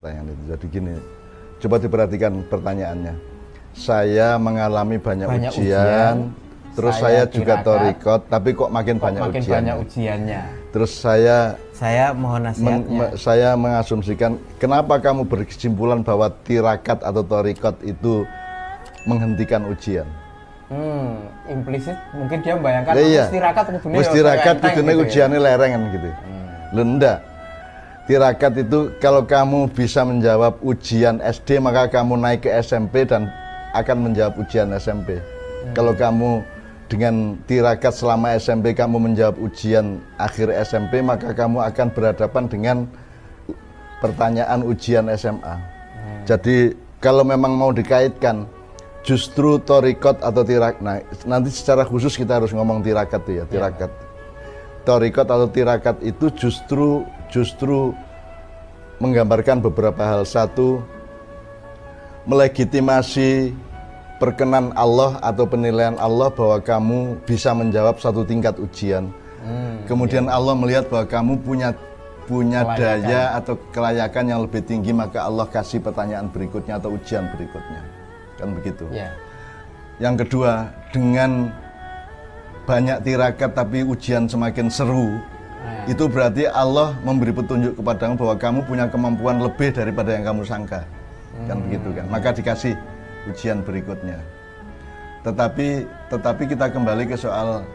Pertanyaan itu. Jadi gini, coba diperhatikan pertanyaannya. Saya mengalami banyak ujian, terus saya juga thorikot, tapi kok makin banyak ujiannya. Terus saya mohon nasihatnya. Saya mengasumsikan, kenapa kamu berkesimpulan bahwa tirakat atau thorikot itu menghentikan ujian? Implisit mungkin dia membayangkan tirakat itu ujiannya lerengan gitu. Enggak. Tirakat itu kalau kamu bisa menjawab ujian SD, maka kamu naik ke SMP dan akan menjawab ujian SMP. Kalau kamu dengan tirakat selama SMP kamu menjawab ujian akhir SMP, maka kamu akan berhadapan dengan pertanyaan ujian SMA. Jadi kalau memang mau dikaitkan, justru thorikot atau tirakat, nah nanti secara khusus kita harus ngomong tirakat tuh ya, tirakat. Thorikot atau tirakat itu justru menggambarkan beberapa hal. Satu, melegitimasi perkenan Allah atau penilaian Allah bahwa kamu bisa menjawab satu tingkat ujian. Kemudian Allah melihat bahwa kamu punya daya atau kelayakan yang lebih tinggi, maka Allah kasih pertanyaan berikutnya atau ujian berikutnya. Kan begitu. Yang kedua, dengan banyak tirakat tapi ujian semakin seru, itu berarti Allah memberi petunjuk kepadamu bahwa kamu punya kemampuan lebih daripada yang kamu sangka. Kan begitu kan, maka dikasih ujian berikutnya. Tetapi kita kembali ke soal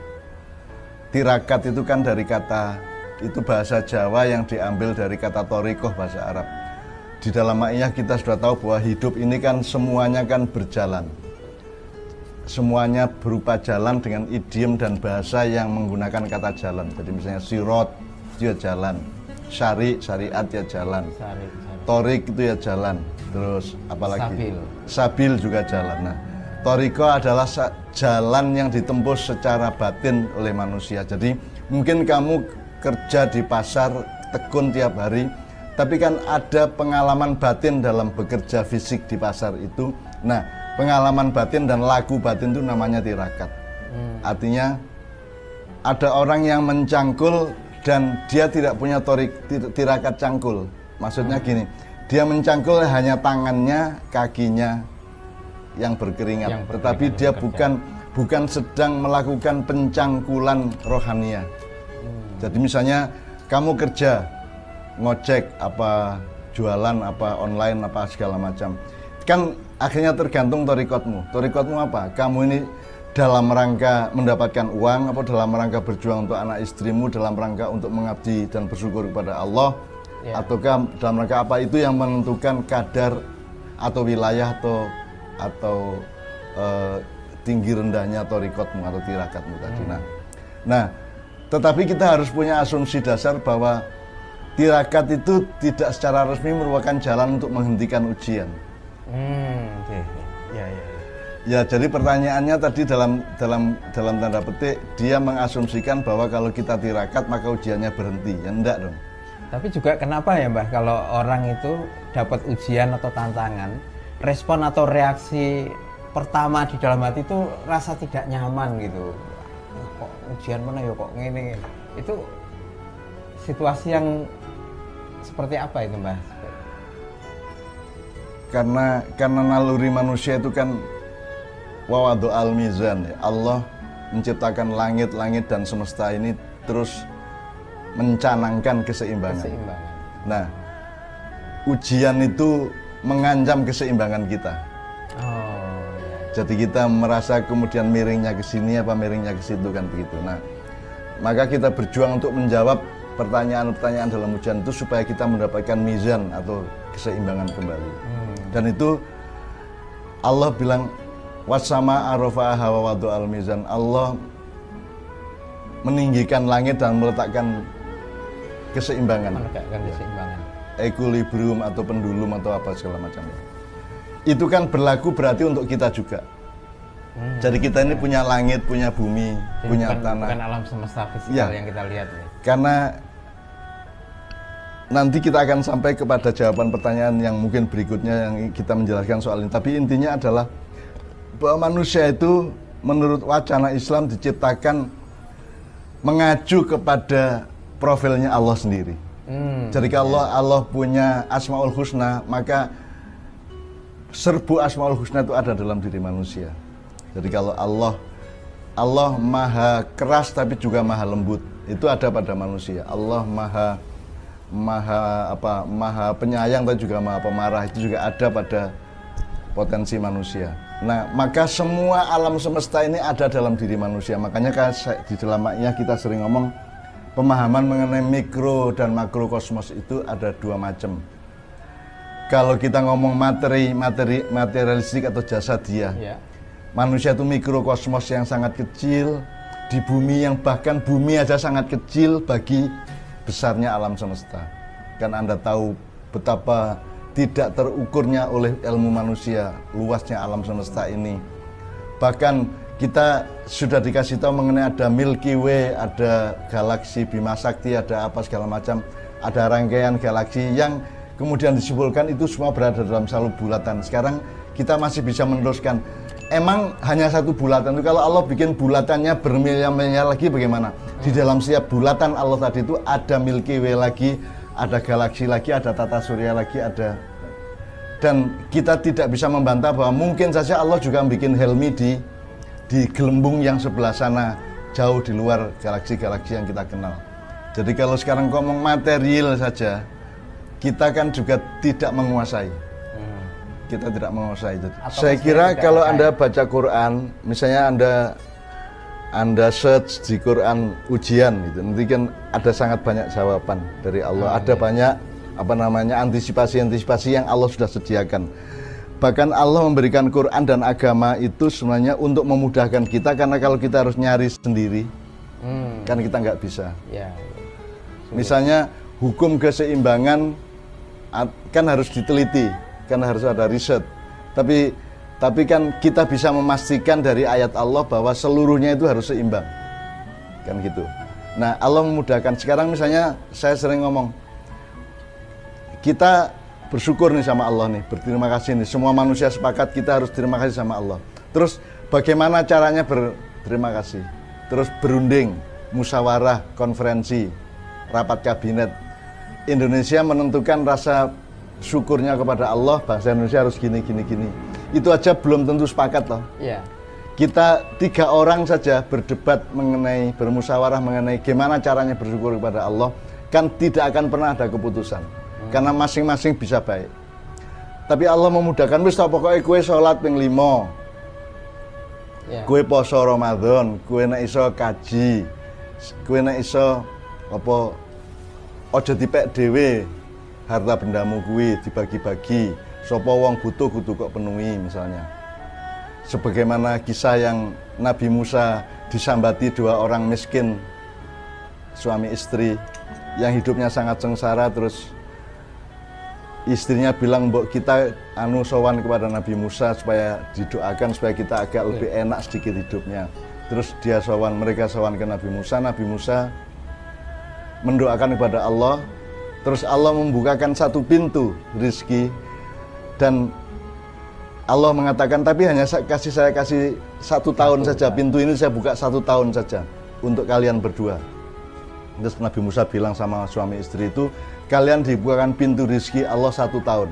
tirakat. Itu kan dari kata, itu bahasa Jawa yang diambil dari kata thorikoh, bahasa Arab. Di dalam ma'iyah kita sudah tahu bahwa hidup ini kan semuanya kan berjalan, semuanya berupa jalan dengan idiom dan bahasa yang menggunakan kata jalan. Jadi misalnya sirot itu ya jalan, syariat ya jalan, thorik itu ya jalan, terus apalagi sabil juga jalan. Nah, thoriko adalah jalan yang ditempuh secara batin oleh manusia. Jadi mungkin kamu kerja di pasar tekun tiap hari, tapi kan ada pengalaman batin dalam bekerja fisik di pasar itu. Nah, pengalaman batin dan laku batin itu namanya tirakat. Artinya ada orang yang mencangkul dan dia tidak punya tirakat cangkul. Maksudnya gini, dia mencangkul hanya tangannya, kakinya yang berkeringat, tetapi dia bukan sedang melakukan pencangkulan rohania. Jadi misalnya kamu kerja, ngojek, apa jualan, apa online, apa segala macam, kan akhirnya tergantung thorikotmu. Thorikotmu apa? Kamu ini dalam rangka mendapatkan uang, apa dalam rangka berjuang untuk anak istrimu, dalam rangka untuk mengabdi dan bersyukur kepada Allah, ataukah dalam rangka apa? Itu yang menentukan kadar atau wilayah atau tinggi rendahnya thorikotmu atau tirakatmu tadi. Nah, tetapi kita harus punya asumsi dasar bahwa tirakat itu tidak secara resmi merupakan jalan untuk menghentikan ujian. Ya, jadi pertanyaannya tadi dalam tanda petik dia mengasumsikan bahwa kalau kita tirakat maka ujiannya berhenti. Ya enggak dong. Tapi juga kenapa ya Mbah, kalau orang itu dapat ujian atau tantangan, respon atau reaksi pertama di dalam hati itu rasa tidak nyaman gitu. Kok ujian mana ya kok ngene. Itu situasi yang seperti apa itu Mbah? Karena naluri manusia itu kan wawadu al-mizan, ya. Allah menciptakan langit-langit dan semesta ini terus mencanangkan keseimbangan. Nah, ujian itu mengancam keseimbangan kita. Jadi kita merasa kemudian miringnya ke sini apa miringnya ke situ, kan begitu. Nah, maka kita berjuang untuk menjawab pertanyaan-pertanyaan dalam ujian itu supaya kita mendapatkan mizan atau keseimbangan kembali. Dan itu Allah bilang wasama arafa'aha wa wadu'al mizan. Allah meninggikan langit dan meletakkan keseimbangan. Equilibrium atau pendulum atau apa segala macam. Itu kan berlaku berarti untuk kita juga. Jadi kita ini punya langit, punya bumi, jadi punya tanah. Bukan alam semesta fisikal yang kita lihat ya. Karena nanti kita akan sampai kepada jawaban pertanyaan yang mungkin berikutnya yang kita menjelaskan soal ini. Tapi intinya adalah bahwa manusia itu menurut wacana Islam diciptakan mengacu kepada profilnya Allah sendiri. Jadi kalau Allah punya Asmaul Husna, maka serbu Asmaul Husna itu ada dalam diri manusia. Jadi kalau Allah maha keras tapi juga maha lembut, itu ada pada manusia. Allah maha penyayang tapi juga maha pemarah, itu juga ada pada potensi manusia. Nah, maka semua alam semesta ini ada dalam diri manusia. Makanya di dalam maknya kita sering ngomong pemahaman mengenai mikro dan makro kosmos itu ada dua macam. Kalau kita ngomong materialistik atau jasadiah, manusia itu mikrokosmos yang sangat kecil di bumi, yang bahkan bumi aja sangat kecil bagi besarnya alam semesta. Kan Anda tahu betapa tidak terukurnya oleh ilmu manusia luasnya alam semesta ini. Bahkan kita sudah dikasih tahu mengenai ada Milky Way, ada galaksi Bima Sakti, ada apa segala macam, ada rangkaian galaksi yang kemudian disimpulkan itu semua berada dalam satu bulatan. Sekarang kita masih bisa meneruskan. Emang hanya satu bulatan itu, kalau Allah bikin bulatannya bermiliar-miliar lagi bagaimana? Di dalam setiap bulatan Allah tadi itu ada Milky Way lagi, ada galaksi lagi, ada tata surya lagi, ada. Dan kita tidak bisa membantah bahwa mungkin saja Allah juga bikin helmi di gelembung yang sebelah sana, jauh di luar galaksi-galaksi yang kita kenal. Jadi kalau sekarang ngomong material saja, kita kan juga tidak menguasai. Kita tidak menguasai. Saya kira kalau Anda baca Quran, misalnya Anda search di Quran ujian gitu, nanti kan ada sangat banyak jawaban dari Allah. Ada banyak antisipasi yang Allah sudah sediakan. Bahkan Allah memberikan Quran dan agama itu sebenarnya untuk memudahkan kita, karena kalau kita harus nyari sendiri, kan kita nggak bisa. Misalnya hukum keseimbangan kan harus diteliti, kan harus ada riset. Tapi kan kita bisa memastikan dari ayat Allah bahwa seluruhnya itu harus seimbang, kan gitu. Nah, Allah memudahkan. Sekarang misalnya saya sering ngomong, kita bersyukur nih sama Allah nih, berterima kasih nih. Semua manusia sepakat kita harus terima kasih sama Allah. Terus bagaimana caranya berterima kasih? Terus berunding, musyawarah, konferensi, rapat kabinet. Indonesia menentukan rasa syukurnya kepada Allah, bangsa Indonesia harus gini. Itu aja belum tentu sepakat loh. Kita 3 orang saja berdebat bermusyawarah mengenai gimana caranya bersyukur kepada Allah, kan tidak akan pernah ada keputusan. Karena masing-masing bisa baik. Tapi Allah memudahkan, wis pokoknya kue sholat ping 5, kue poso Ramadan, kue nek iso kaji, kue nek iso ojo dipek dhewe harta bendamu kuwi, dibagi-bagi. Sapa wong butuh kudu kok penuhi misalnya. Sebagaimana kisah yang Nabi Musa disambati 2 orang miskin, suami istri yang hidupnya sangat sengsara, terus istrinya bilang, "Mbok kita sowan kepada Nabi Musa supaya didoakan supaya kita agak lebih enak sedikit hidupnya." Terus mereka sowan ke Nabi Musa. Nabi Musa mendoakan kepada Allah. Terus Allah membukakan satu pintu rizki, dan Allah mengatakan, tapi saya kasih 1 tahun saja, pintu ini saya buka 1 tahun saja untuk kalian berdua. Terus Nabi Musa bilang sama suami istri itu, kalian dibukakan pintu rizki Allah 1 tahun.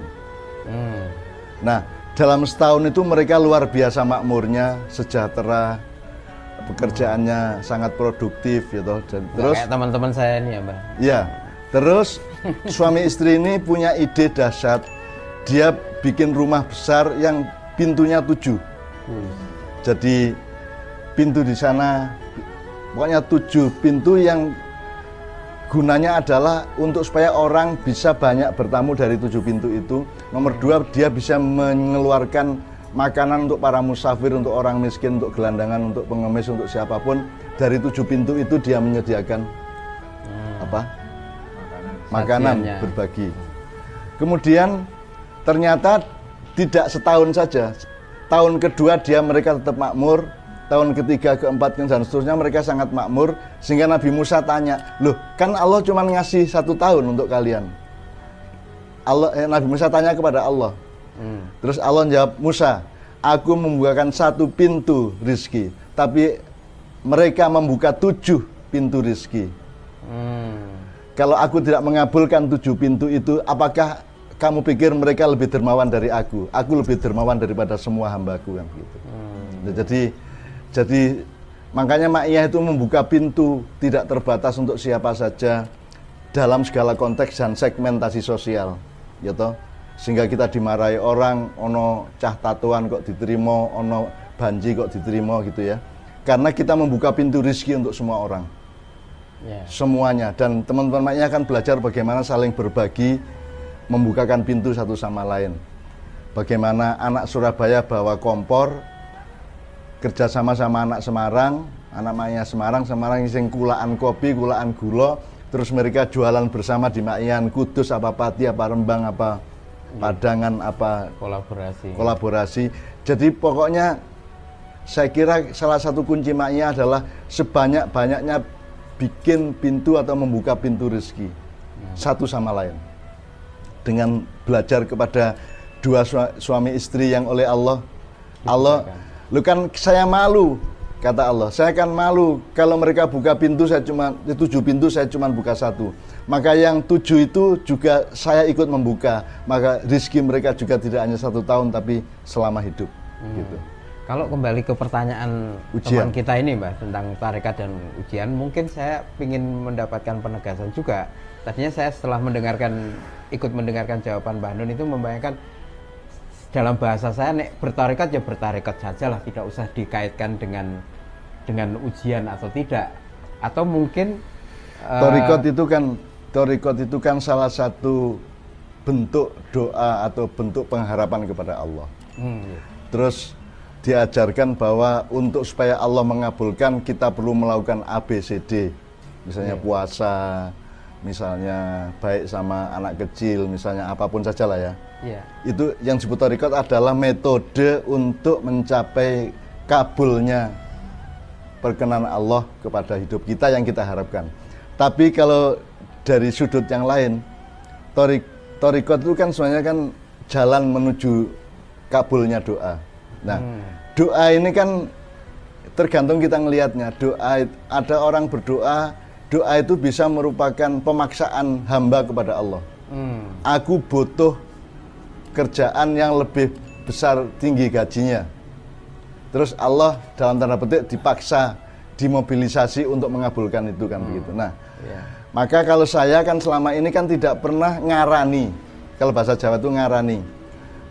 Nah, dalam setahun itu mereka luar biasa makmurnya, sejahtera, pekerjaannya sangat produktif gitu. Dan terus kayak teman-teman saya ini ya, Mbak. Ya, terus suami istri ini punya ide dahsyat. Dia bikin rumah besar yang pintunya 7. Jadi pintu di sana, pokoknya 7 pintu yang gunanya adalah untuk supaya orang bisa banyak bertamu dari 7 pintu itu. Nomor 2, dia bisa mengeluarkan makanan untuk para musafir, untuk orang miskin, untuk gelandangan, untuk pengemis, untuk siapapun. Dari 7 pintu itu dia menyediakan makanan berbagi. Kemudian ternyata tidak setahun saja. Tahun kedua mereka tetap makmur. Tahun ketiga, keempat, dan seterusnya mereka sangat makmur. Sehingga Nabi Musa tanya, loh kan Allah cuma ngasih 1 tahun untuk kalian. Nabi Musa tanya kepada Allah. Terus Allah jawab, Musa, aku membukakan 1 pintu rizki, tapi mereka membuka 7 pintu rizki. Kalau aku tidak mengabulkan 7 pintu itu, apakah kamu pikir mereka lebih dermawan dari aku? Aku lebih dermawan daripada semua hambaku kan gitu. Nah, jadi makanya Ma'iyah itu membuka pintu tidak terbatas untuk siapa saja dalam segala konteks dan segmentasi sosial, ya toh. Sehingga kita dimarahi orang, ono cah tatuan kok diterima, ono banji kok diterima gitu ya. Karena kita membuka pintu rezeki untuk semua orang. Semuanya, dan teman-teman Ma'iyah akan belajar bagaimana saling berbagi, membukakan pintu satu sama lain. Bagaimana anak Surabaya bawa kompor, kerja sama anak Semarang, anak Ma'iyah Semarang sing kulaan kopi, kulaan gula, terus mereka jualan bersama di Ma'iyah Kudus, apa Pati, apa Rembang, apa Padangan, apa kolaborasi. Jadi pokoknya saya kira salah satu kunci Ma'iyah adalah sebanyak-banyaknya bikin pintu atau membuka pintu rezeki satu sama lain dengan belajar kepada dua suami istri yang oleh Allah, lu kan saya malu, kata Allah, saya akan malu kalau mereka buka pintu 7 pintu saya cuma buka 1, maka yang 7 itu juga saya ikut membuka, maka rezeki mereka juga tidak hanya 1 tahun tapi selama hidup gitu. Kalau kembali ke pertanyaan ujian. Teman kita ini Mbak tentang tarekat dan ujian, mungkin saya ingin mendapatkan penegasan juga. Tadinya saya setelah ikut mendengarkan jawaban Mbak Nun itu membayangkan dalam bahasa saya nek bertarekat ya bertarekat saja lah, tidak usah dikaitkan dengan ujian atau tidak. Atau mungkin Tarekat itu kan salah satu bentuk doa atau bentuk pengharapan kepada Allah. Terus diajarkan bahwa untuk supaya Allah mengabulkan kita perlu melakukan ABCD, misalnya puasa, misalnya baik sama anak kecil, misalnya apapun saja lah ya. Itu yang disebut tarekat adalah metode untuk mencapai kabulnya perkenan Allah kepada hidup kita yang kita harapkan. Tapi kalau dari sudut yang lain, tarekat itu kan sebenarnya kan jalan menuju kabulnya doa. Nah, doa ini kan tergantung kita ngelihatnya. Doa, ada orang berdoa, doa itu bisa merupakan pemaksaan hamba kepada Allah. Aku butuh kerjaan yang lebih besar, tinggi gajinya. Terus Allah dalam tanda petik dipaksa, dimobilisasi untuk mengabulkan itu kan begitu. Nah, maka kalau saya kan selama ini kan tidak pernah ngarani, kalau bahasa Jawa itu ngarani,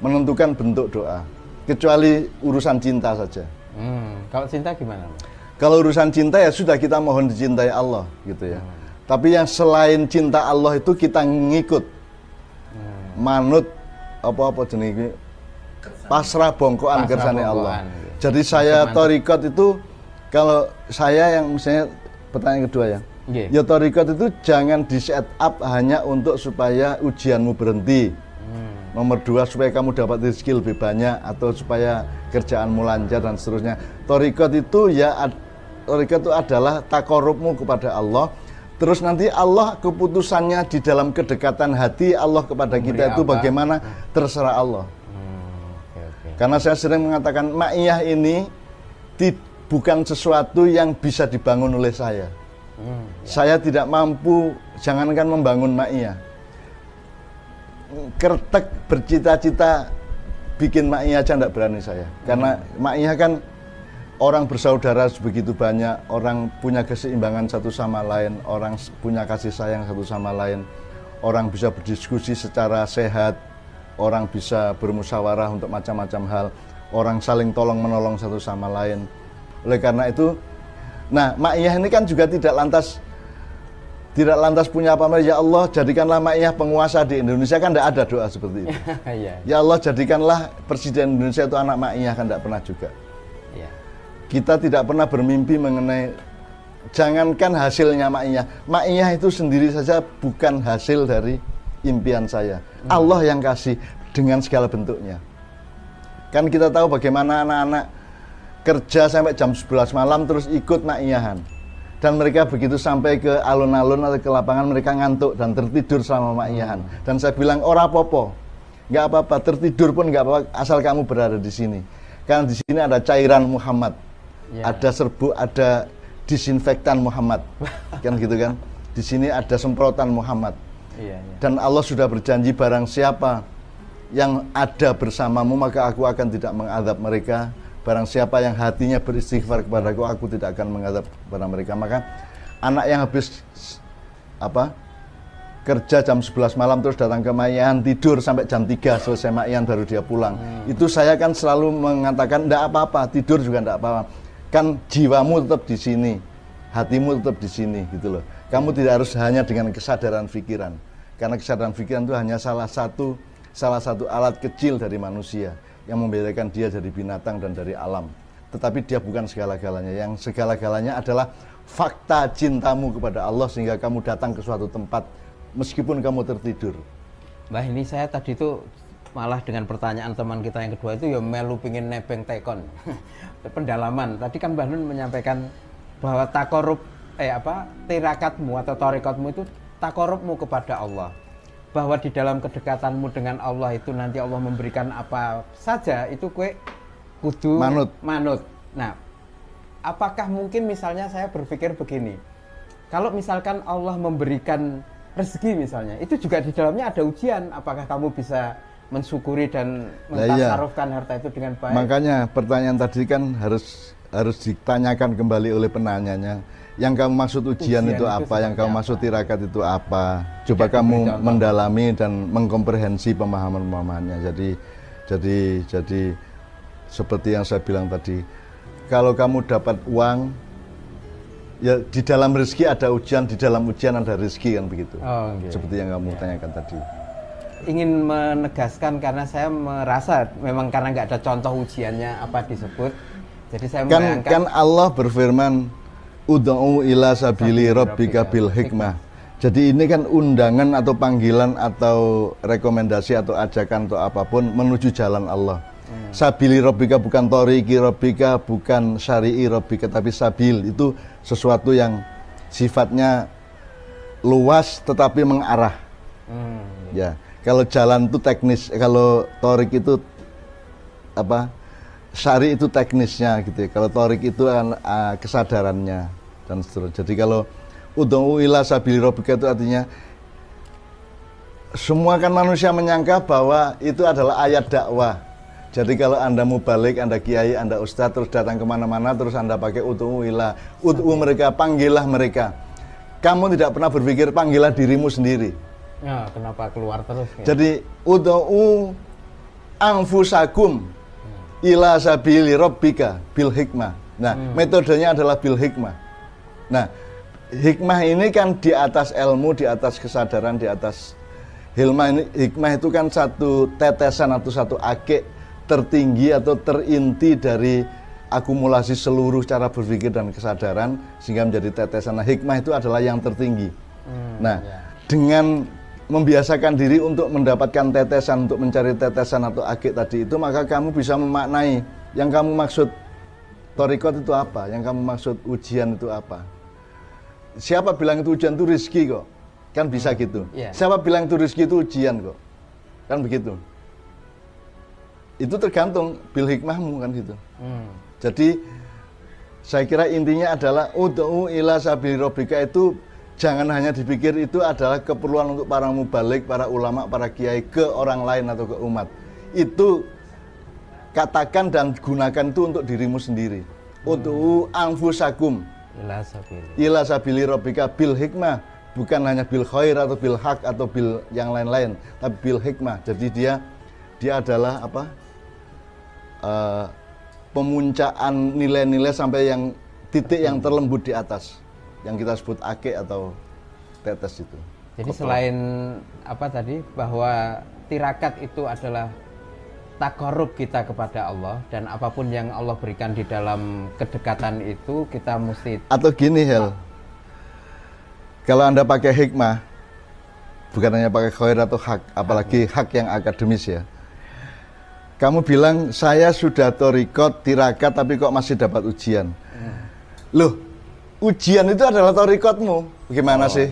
menentukan bentuk doa. Kecuali urusan cinta saja. Kalau cinta gimana? Kalau urusan cinta ya sudah kita mohon dicintai Allah gitu ya. Tapi yang selain cinta Allah itu kita ngikut, manut apa jenis pasrah bongkoan kersane Allah. Jadi saya tarekat itu, kalau saya yang misalnya pertanyaan kedua ya, ya tarekat itu jangan di set up hanya untuk supaya ujianmu berhenti. Nomor 2 supaya kamu dapat rezeki lebih banyak atau supaya kerjaanmu lancar dan seterusnya. Tarekat itu adalah takorubmu kepada Allah. Terus nanti Allah keputusannya di dalam kedekatan hati Allah kepada kita itu bagaimana terserah Allah. Karena saya sering mengatakan Ma'iyah ini bukan sesuatu yang bisa dibangun oleh saya. Saya tidak mampu, jangankan membangun Ma'iyah. Kertek bercita-cita bikin Ma'iyah aja enggak berani saya. Karena Ma'iyah kan orang bersaudara begitu banyak, orang punya keseimbangan satu sama lain, orang punya kasih sayang satu sama lain, orang bisa berdiskusi secara sehat, orang bisa bermusyawarah untuk macam-macam hal, orang saling tolong-menolong satu sama lain. Oleh karena itu, nah Ma'iyah ini kan juga tidak lantas punya apa, ya Allah jadikanlah Ma'iyah penguasa di Indonesia, kan tidak ada doa seperti itu. Ya Allah jadikanlah Presiden Indonesia itu anak Ma'iyah, kan tidak pernah juga. Kita tidak pernah bermimpi mengenai, jangankan hasilnya Ma'iyah, Ma'iyah itu sendiri saja bukan hasil dari impian saya. Allah yang kasih dengan segala bentuknya. Kan kita tahu bagaimana anak-anak kerja sampai jam 11 malam terus ikut Ma'iyahan. Dan mereka begitu sampai ke alun-alun atau ke lapangan mereka ngantuk dan tertidur selama Ma'iyahan. Dan saya bilang ora apa-apa, nggak apa-apa, tertidur pun nggak apa-apa asal kamu berada di sini. Karena di sini ada cairan Muhammad, ada serbuk, ada disinfektan Muhammad, kan gitu kan. Di sini ada semprotan Muhammad. Iya. Dan Allah sudah berjanji barang siapa yang ada bersamamu maka aku akan tidak mengadab mereka. Barang siapa yang hatinya beristighfar kepadaku, aku tidak akan mengadab kepada mereka. Maka anak yang habis kerja jam 11 malam terus datang ke Mayan, tidur sampai jam 3 selesai Mayan baru dia pulang. Itu saya kan selalu mengatakan enggak apa-apa, tidur juga enggak apa-apa. Kan jiwamu tetap di sini, hatimu tetap di sini gitu loh. Kamu tidak harus hanya dengan kesadaran pikiran. Karena kesadaran pikiran itu hanya salah satu alat kecil dari manusia yang membedakan dia dari binatang dan dari alam. Tetapi dia bukan segala-galanya. Yang segala-galanya adalah fakta cintamu kepada Allah sehingga kamu datang ke suatu tempat meskipun kamu tertidur. Mbah, ini saya tadi tuh malah dengan pertanyaan teman kita yang kedua itu ya melu pingin nebeng tekon. Pendalaman. Tadi kan Mbah Nun menyampaikan bahwa tirakatmu atau torikotmu itu takorubmu kepada Allah. Bahwa di dalam kedekatanmu dengan Allah itu nanti Allah memberikan apa saja itu kue kudu manut. Nah, apakah mungkin misalnya saya berpikir begini, kalau misalkan Allah memberikan rezeki misalnya, itu juga di dalamnya ada ujian, apakah kamu bisa mensyukuri dan mentasarufkan harta itu dengan baik? Makanya pertanyaan tadi kan harus ditanyakan kembali oleh penanyanya. Yang kamu maksud ujian itu apa? Yang kamu maksud tirakat itu apa? Coba kamu mendalami dan mengkomprehensi pemahamannya. Jadi seperti yang saya bilang tadi, kalau kamu dapat uang, ya di dalam rezeki ada ujian, di dalam ujian ada rezeki kan begitu. Seperti yang kamu tanyakan tadi. Ingin menegaskan karena saya merasa memang karena nggak ada contoh ujiannya apa disebut, jadi saya membayangkan kan Allah berfirman, ud'u ila sabili rabbika bil hikmah. Jadi ini kan undangan atau panggilan atau rekomendasi atau ajakan atau apapun menuju jalan Allah. Sabili rabbika bukan toriki rabbika, bukan syari'i rabbika, tapi sabil itu sesuatu yang sifatnya luas tetapi mengarah. Ya, kalau jalan itu teknis, kalau torik itu syari itu teknisnya gitu ya. Kalau torik itu kesadarannya dan seterusnya. Jadi kalau ud'u ila sabili rabbika itu artinya semua kan manusia menyangka bahwa itu adalah ayat dakwah. Jadi kalau Anda mubalik, Anda kiai, Anda ustadz terus datang kemana-mana terus Anda pakai ud'u mereka, panggillah mereka. Kamu tidak pernah berpikir panggillah dirimu sendiri. Ya, kenapa keluar terus? Ya? Jadi ud'u anfusakum ila sabili rabbika bil hikmah. Nah, metodenya adalah bil hikmah. Nah, hikmah ini kan di atas ilmu, di atas kesadaran, di atas hikmah itu kan satu tetesan atau satu akik tertinggi atau terinti dari akumulasi seluruh cara berpikir dan kesadaran sehingga menjadi tetesan. Nah, hikmah itu adalah yang tertinggi. Dengan membiasakan diri untuk mendapatkan tetesan, untuk mencari tetesan atau akik tadi itu, maka kamu bisa memaknai yang kamu maksud torikot itu apa, yang kamu maksud ujian itu apa. Siapa bilang itu ujian itu rezeki kok, kan bisa gitu. Siapa bilang itu rezeki itu ujian kok, kan begitu. Itu tergantung bil hikmahmu kan gitu. Jadi saya kira intinya adalah ud'u ila sabili rabbika itu jangan hanya dipikir itu adalah keperluan untuk para mubalik, para ulama, para kiai ke orang lain atau ke umat. Itu katakan dan gunakan itu untuk dirimu sendiri. Ud'u anfusakum ila sabili rabbika bil hikmah, bukan hanya bil khair atau bil haq atau bil yang lain-lain, tapi bil hikmah. Jadi dia adalah pemuncaan nilai-nilai sampai yang titik yang terlembut di atas, yang kita sebut akik atau tetes itu. Jadi selain tadi bahwa tirakat itu adalah takarrub kita kepada Allah dan apapun yang Allah berikan di dalam kedekatan itu kita mesti. Atau gini Hel, kalau Anda pakai hikmah, bukan hanya pakai khair atau hak, apalagi hak yang akademis ya. Kamu bilang saya sudah torikot, tirakat tapi kok masih dapat ujian. Loh, ujian itu adalah torikotmu. Gimana sih?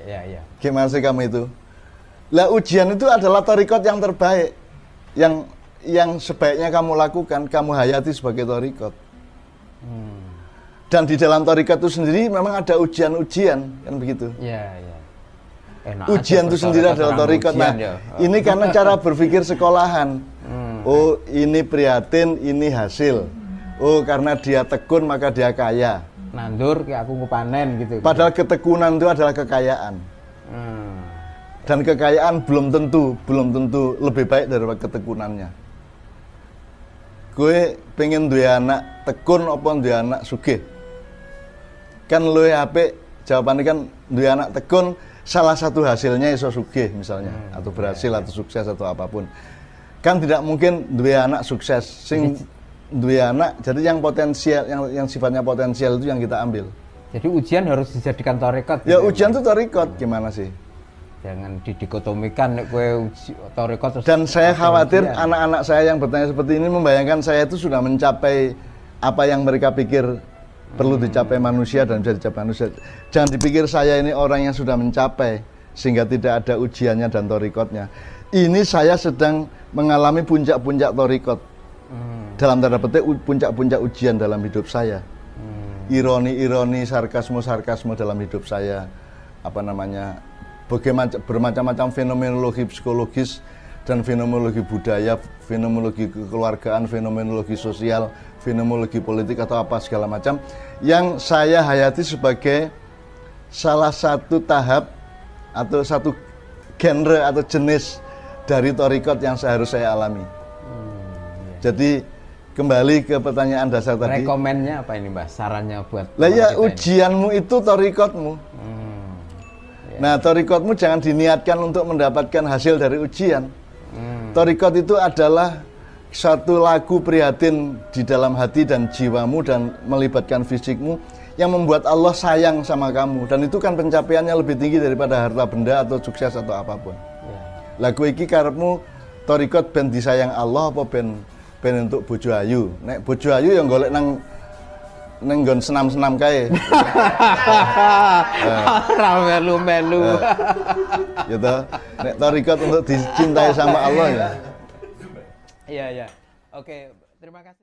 Ya. Gimana sih kamu itu? Lah ujian itu adalah torikot yang terbaik, yang sebaiknya kamu lakukan, kamu hayati sebagai torikot. Dan di dalam thariqat itu sendiri memang ada ujian-ujian, kan begitu. Iya, iya. Ujian itu sendiri adalah thariqat. Nah, ini karena cara berpikir sekolahan. Oh, ini prihatin, ini hasil. Oh, karena dia tekun maka dia kaya. Nandur kayak aku panen gitu. Padahal ketekunan itu adalah kekayaan. Dan kekayaan belum tentu lebih baik daripada ketekunannya. Gue pengen duwe anak tekun apa duwe anak sugih? Kan luwih apik jawabannya kan duwe anak tekun, salah satu hasilnya iso sugih misalnya, atau berhasil atau sukses atau apapun. Kan tidak mungkin duwe anak sukses, sing duwe anak jadi yang potensial, yang sifatnya potensial itu yang kita ambil. Jadi ujian harus dijadikan thariqat. Ya ujian itu thariqat, gimana sih? Jangan didikotomikan kowe thariqat terus. Dan saya khawatir anak-anak saya yang bertanya seperti ini membayangkan saya itu sudah mencapai apa yang mereka pikir perlu dicapai manusia dan bisa dicapai manusia. Jangan dipikir saya ini orang yang sudah mencapai sehingga tidak ada ujiannya dan thariqatnya. Ini saya sedang mengalami puncak-puncak thariqat. Dalam tanda petik puncak-puncak ujian dalam hidup saya. Ironi-ironi, sarkasme-sarkasme dalam hidup saya. Apa namanya? Bermacam-macam fenomenologi psikologis dan fenomenologi budaya, fenomenologi kekeluargaan, fenomenologi sosial, fenomenologi politik atau apa segala macam yang saya hayati sebagai salah satu tahap atau satu genre atau jenis dari thariqat yang seharusnya saya alami. Jadi kembali ke pertanyaan dasar tadi. Rekomennya apa ini Mbah? Sarannya buat lah ya ujianmu itu thariqatmu. Nah, thariqatmu jangan diniatkan untuk mendapatkan hasil dari ujian. Thariqat itu adalah satu lagu prihatin di dalam hati dan jiwamu dan melibatkan fisikmu yang membuat Allah sayang sama kamu. Dan itu kan pencapaiannya lebih tinggi daripada harta benda atau sukses atau apapun. Lagu iki karepmu thariqat ben disayang Allah apa ben untuk bojo ayu. Nek bojo ayu yang golek nang nggon senam-senam kae. Ora melu-melu. Ya toh, nek thariqat untuk dicintai sama Allah ya. Iya, iya. Oke, terima kasih.